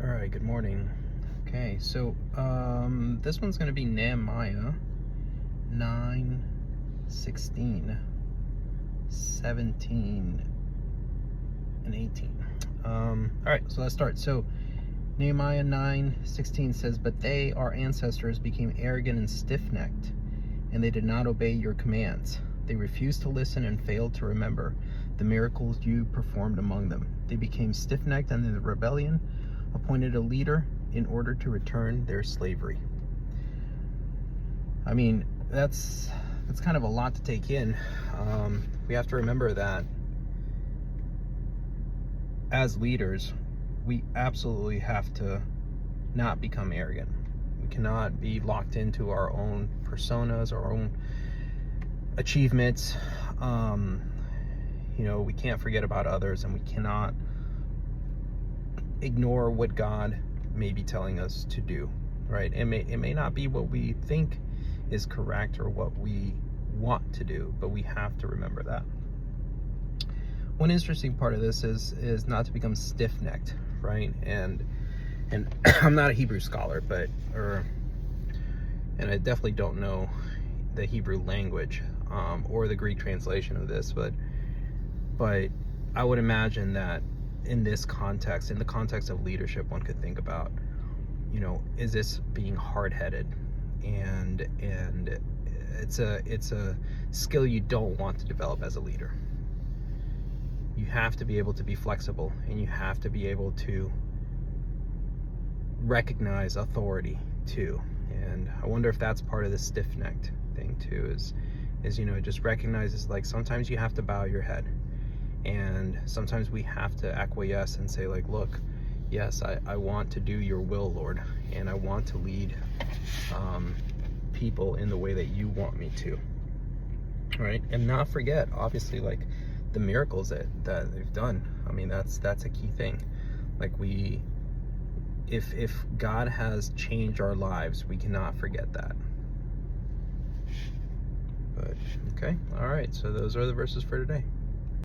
All right, good morning. Okay, so this one's going to be Nehemiah 9, 16, 17, and 18. All right, so let's start. So Nehemiah 9:16 says, "But they, our ancestors, became arrogant and stiff-necked, and they did not obey your commands. They refused to listen and failed to remember the miracles you performed among them. They became stiff-necked and in the rebellion appointed a leader in order to return their slavery." I mean, that's kind of a lot to take in. We have to remember that as leaders, we absolutely have to not become arrogant. We cannot be locked into our own personas, our own achievements. We can't forget about others, and we cannot ignore what God may be telling us to do, right? It may not be what we think is correct or what we want to do, but we have to remember that. One interesting part of this is not to become stiff-necked, right? And I'm not a Hebrew scholar, and I definitely don't know the Hebrew language or the Greek translation of this, but I would imagine that in this context, in the context of leadership, one could think about, is this being hard-headed? And it's a skill you don't want to develop as a leader. You have to be able to be flexible, and you have to be able to recognize authority too. And I wonder if that's part of the stiff-necked thing too, is it just recognizes, like, sometimes you have to bow your head, and sometimes we have to acquiesce and say, like, look, yes, I want to do your will, Lord, and I want to lead people in the way that you want me to, right? And not forget, obviously, like, the miracles that they've done. I mean, that's a key thing. Like, if God has changed our lives, we cannot forget that. But okay, all right, so those are the verses for today.